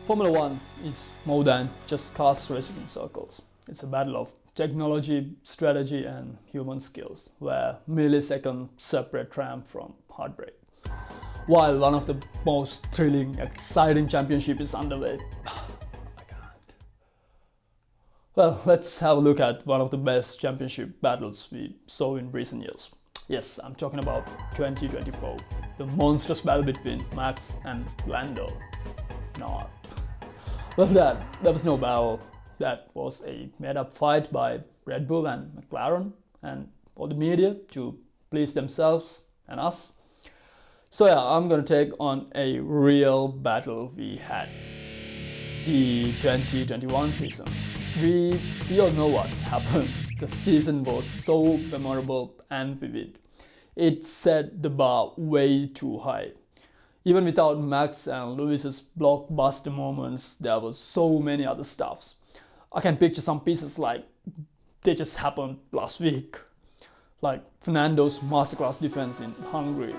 Formula One is more than just cars racing in circles. It's a battle of technology, strategy, and human skills, where milliseconds separate triumph from heartbreak. While one of the most thrilling, exciting championships is underway, I can't. Well, let's have a look at one of the best championship battles we saw in recent years. Yes, I'm talking about 2024, the monstrous battle between Max and Lando. No, well, that was no battle. That was a made-up fight by Red Bull and McLaren and all the media to please themselves and us. So yeah, I'm gonna take on a real battle we had. The 2021 season. We all know what happened. The season was so memorable and vivid. It set the bar way too high. Even without Max and Lewis's blockbuster moments, there was so many other stuffs. I can picture some pieces like they just happened last week. Like Fernando's masterclass defense in Hungary,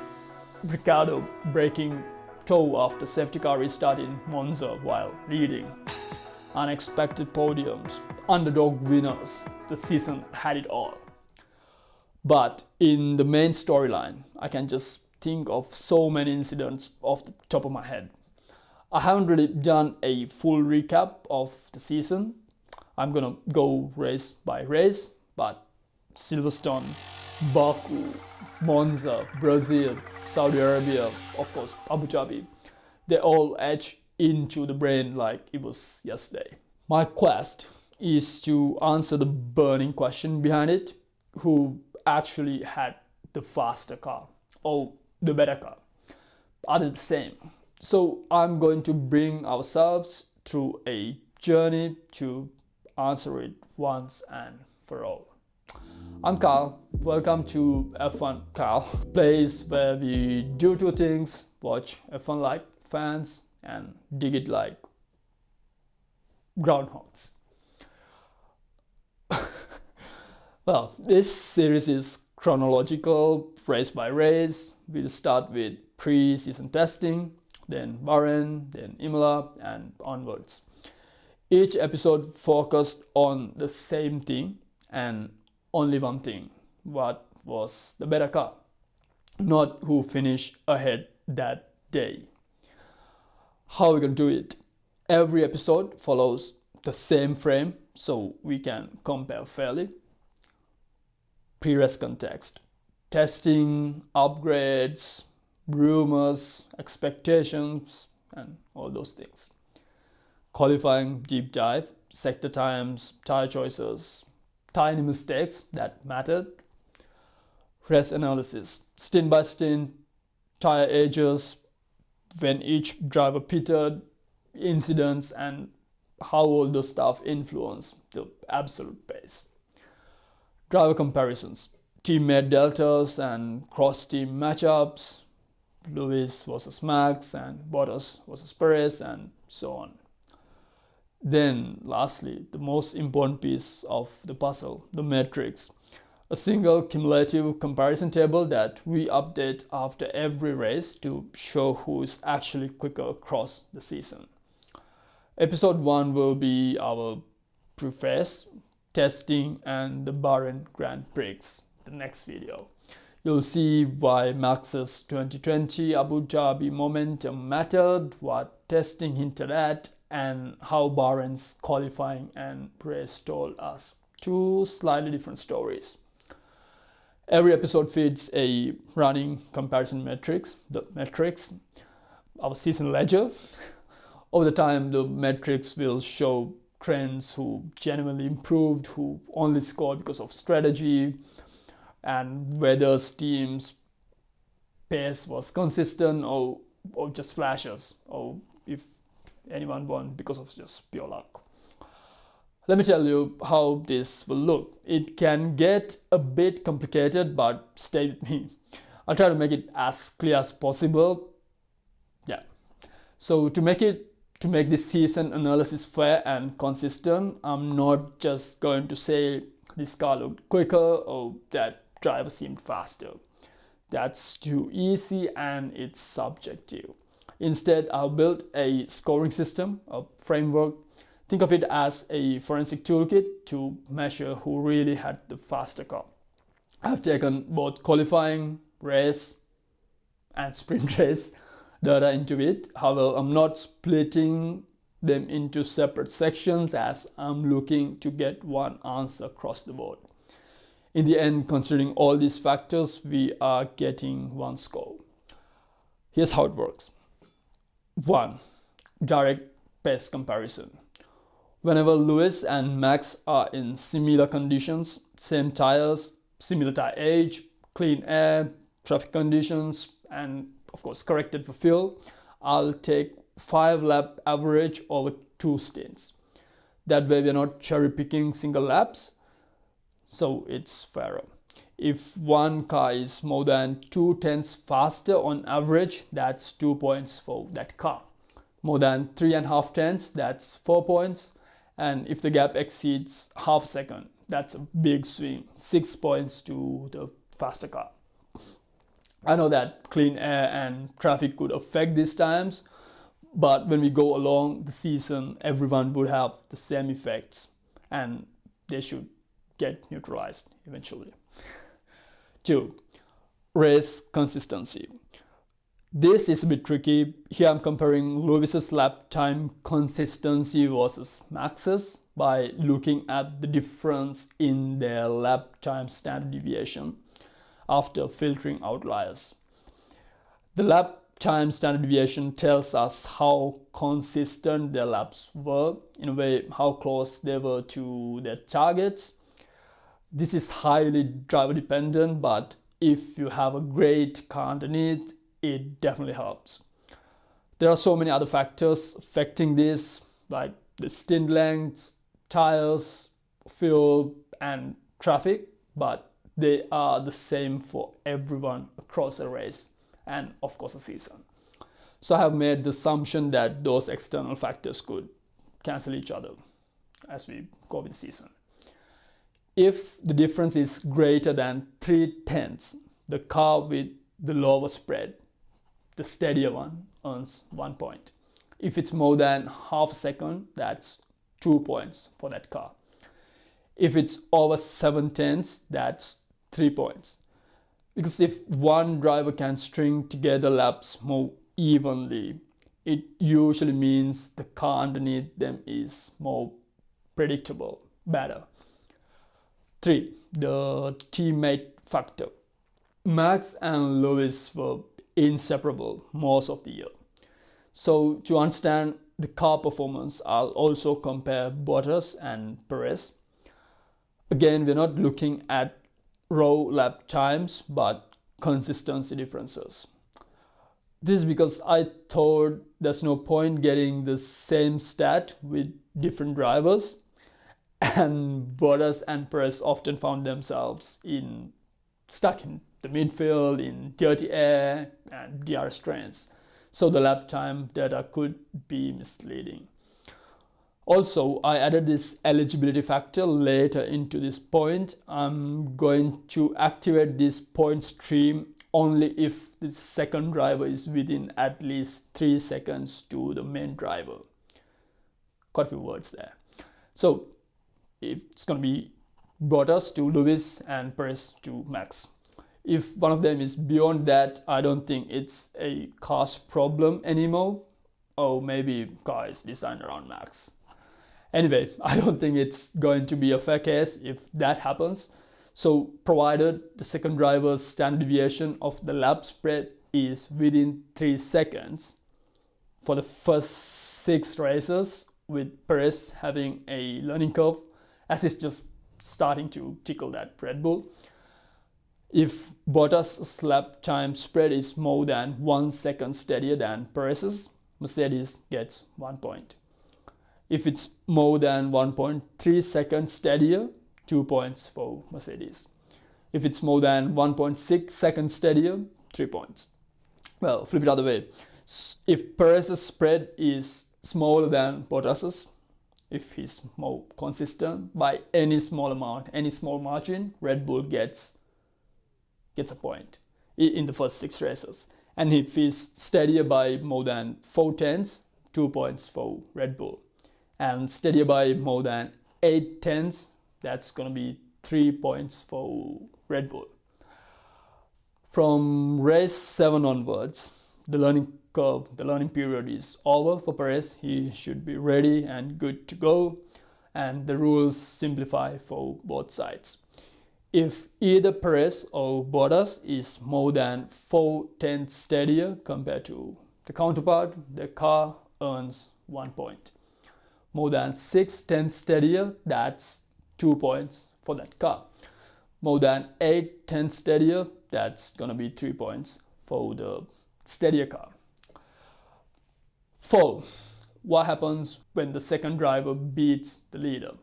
Ricciardo breaking toe after safety car restart in Monza while leading, unexpected podiums, underdog winners. The season had it all. But in the main storyline, I can just think of so many incidents off the top of my head. I haven't really done a full recap of the season. I'm gonna go race by race, but Silverstone, Baku, Monza, Brazil, Saudi Arabia, of course Abu Dhabi, they all etch into the brain like it was yesterday. My quest is to answer the burning question behind it: who actually had the faster car? Or the better car? Are they the same? So I'm going to bring ourselves through a journey to answer it once and for all. I'm Carl. Welcome to F1 Carl, place where we do two things: watch F1 like fans and dig it like groundhogs. Well, this series is chronological, race by race. We'll start with pre-season testing, then Bahrain, then Imola, and onwards. Each episode focused on the same thing and only one thing: what was the better car, not who finished ahead that day. How are we gonna do it? Every episode follows the same frame so we can compare fairly. Pre-race context, testing, upgrades, rumors, expectations, and all those things. Qualifying deep dive, sector times, tire choices, tiny mistakes that mattered. Race analysis, stint by stint, tire ages, when each driver pitted, incidents, and how all those stuff influence the absolute pace. Driver comparisons, teammate deltas and cross-team matchups, Lewis versus Max and Bottas versus Pérez, and so on. Then lastly, the most important piece of the puzzle, the metrics. A single cumulative comparison table that we update after every race to show who is actually quicker across the season. Episode 1 will be our preface, testing, and the Bahrain Grand Prix, the next video. You'll see why Max's 2020 Abu Dhabi momentum mattered, what testing hinted at, and how Bahrain's qualifying and race told us two slightly different stories. Every episode feeds a running comparison metrics, the metrics, our season ledger. Over the time, the metrics will show trends, who genuinely improved, who only scored because of strategy, and whether team's pace was consistent or just flashes, or if anyone won because of just pure luck. Let me tell you how this will look. It can get a bit complicated, but stay with me. I'll try to make it as clear as possible. Yeah. So to make this season analysis fair and consistent, I'm not just going to say this car looked quicker or that driver seemed faster. That's too easy and it's subjective. Instead, I've built a scoring system, a framework. Think of it as a forensic toolkit to measure who really had the faster car. I've taken both qualifying, race, and sprint race data into it. However, I'm not splitting them into separate sections as I'm looking to get one answer across the board. In the end, considering all these factors, we are getting one score. Here's how it works. 1. Direct pace comparison. Whenever Lewis and Max are in similar conditions, same tires, similar tire age, clean air, traffic conditions, and of course corrected for fuel, I'll take 5 lap average over 2 stints. That way we're not cherry picking single laps, so it's fairer. If one car is more than 2/10 faster on average, that's 2 points for that car. More than 3.5 tenths, that's 4 points. And if the gap exceeds half a second, that's a big swing, 6 points to the faster car. I know that clean air and traffic could affect these times, but when we go along the season, everyone would have the same effects and they should get neutralized eventually. 2. Race consistency. This is a bit tricky. Here I'm comparing Lewis's lap time consistency versus Max's by looking at the difference in their lap time standard deviation after filtering outliers. The lap time standard deviation tells us how consistent their laps were, in a way how close they were to their targets. This is highly driver dependent, but if you have a great car underneath, it definitely helps. There are so many other factors affecting this, like the stint lengths, tires, fuel, and traffic, but they are the same for everyone across a race and of course a season. So I have made the assumption that those external factors could cancel each other as we go with the season. If the difference is greater than 3/10, the car with the lower spread, the steadier one, earns 1 point. If it's more than half a second, that's 2 points for that car. If it's over 7/10, that's 3 points. Because if one driver can string together laps more evenly, it usually means the car underneath them is more predictable, better. 3. The teammate factor. Max and Lewis were inseparable most of the year. So to understand the car performance, I'll also compare Bottas and Pérez. Again, we're not looking at raw lap times, but consistency differences. This is because I thought there's no point getting the same stat with different drivers, and Bottas and Pérez often found themselves stuck in the midfield, in dirty air and DRS trains, so the lap time data could be misleading. Also, I added this eligibility factor later into this point. I'm going to activate this point stream only if the second driver is within at least 3 seconds to the main driver. Quite a few words there. So it's going to be Bottas to Lewis and Pérez to Max. If one of them is beyond that, I don't think it's a car's problem anymore. Or maybe car is designed around Max. Anyway, I don't think it's going to be a fair case if that happens. So provided the second driver's standard deviation of the lap spread is within 3 seconds for the first 6 races, with Pérez having a learning curve as he's just starting to tickle that Red Bull. If Bottas' lap time spread is more than 1 second steadier than Pérez's, Mercedes gets 1 point. If it's more than 1.3 seconds steadier, 2 points for Mercedes. If it's more than 1.6 seconds steadier, 3 points. Well, flip it other way. If Perez's spread is smaller than Bottas's, if he's more consistent by any small amount, any small margin, Red Bull gets a point in the first 6 races. And if he's steadier by more than 4 tenths, 2 points for Red Bull. And steadier by more than 8 tenths, that's going to be 3 points for Red Bull. From race 7 onwards, the learning curve, the learning period is over for Pérez. He should be ready and good to go. And the rules simplify for both sides. If either Pérez or Bottas is more than 4 tenths steadier compared to the counterpart, the car earns 1 point. More than 6 tenths steadier, that's 2 points for that car. More than 8 tenths steadier, that's gonna be 3 points for the steadier car. 4. What happens when the second driver beats the leader?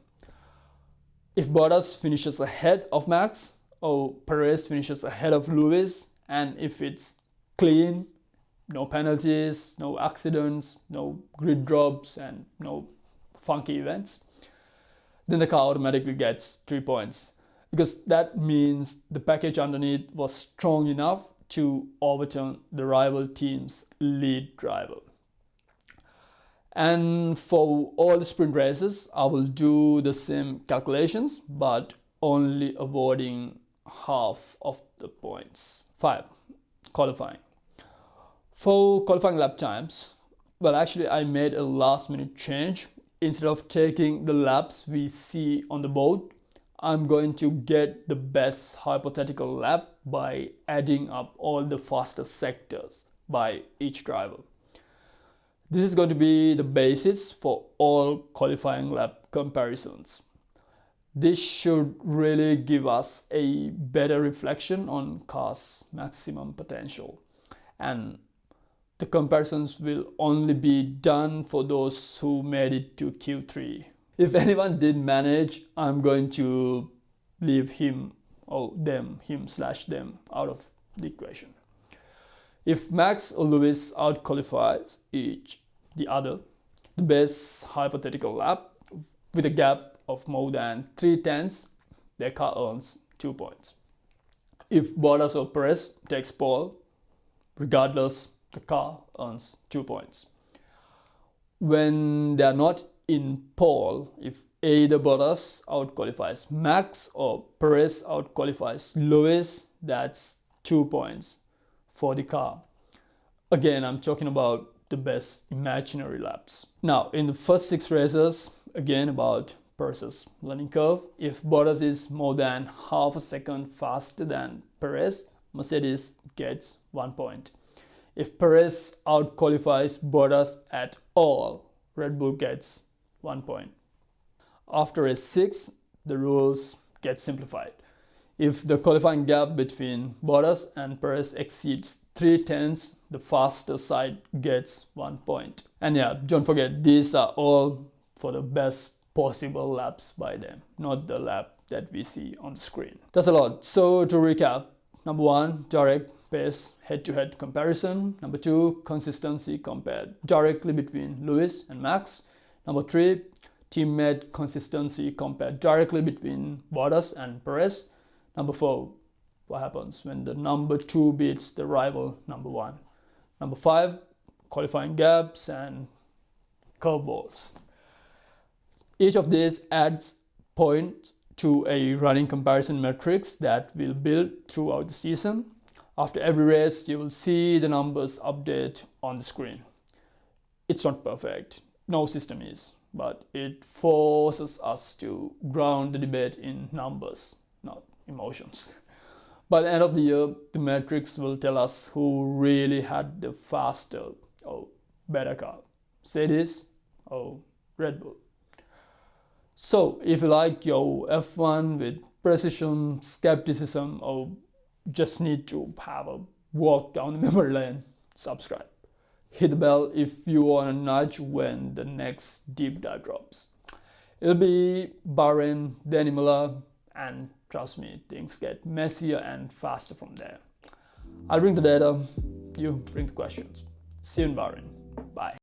If Bottas finishes ahead of Max or Pérez finishes ahead of Lewis, and if it's clean, no penalties, no accidents, no grid drops, and no funky events, then the car automatically gets 3 points, because that means the package underneath was strong enough to overturn the rival team's lead driver. And for all the sprint races, I will do the same calculations, but only avoiding half of the points. 5. Qualifying. For qualifying lap times, well, actually I made a last minute change. Instead of taking the laps we see on the board, I'm going to get the best hypothetical lap by adding up all the fastest sectors by each driver. This is going to be the basis for all qualifying lap comparisons. This should really give us a better reflection on car's maximum potential. And the comparisons will only be done for those who made it to Q3. If anyone did manage, I'm going to leave him or them, him/them out of the equation. If Max or Lewis out-qualifies the other, the best hypothetical lap with a gap of more than 3 tenths, their car earns 2 points. If Bottas or Pérez takes pole, regardless, the car earns 2 points. When they are not in pole, if either Bottas out-qualifies Max or Pérez out-qualifies Lewis, that's 2 points for the car. Again, I'm talking about the best imaginary laps. Now, in the first 6 races, again about Pérez's learning curve, if Bottas is more than half a second faster than Pérez, Mercedes gets 1 point. If Pérez out-qualifies Bottas at all, Red Bull gets 1 point. After race 6, the rules get simplified. If the qualifying gap between Bottas and Pérez exceeds 3 tenths, the faster side gets 1 point. And yeah, don't forget, these are all for the best possible laps by them, not the lap that we see on the screen. That's a lot. So to recap, number 1, direct pace head-to-head comparison. Number 2, consistency compared directly between Lewis and Max. Number 3, teammate consistency compared directly between Bottas and Pérez. Number 4, what happens when the number 2 beats the rival number 1. Number 5, qualifying gaps and curveballs. Each of these adds points to a running comparison matrix that will build throughout the season. After every race, you will see the numbers update on the screen. It's not perfect, no system is, but it forces us to ground the debate in numbers, not emotions. By the end of the year, the matrix will tell us who really had the faster or better car, Mercedes or Red Bull. So if you like your F1 with precision, skepticism, or just need to have a walk down the memory lane, subscribe. Hit the bell if you want a nudge when the next deep dive drops. It'll be Bahrain, then Imola, and trust me, things get messier and faster from there. I'll bring the data, you bring the questions. See you in Bahrain. Bye.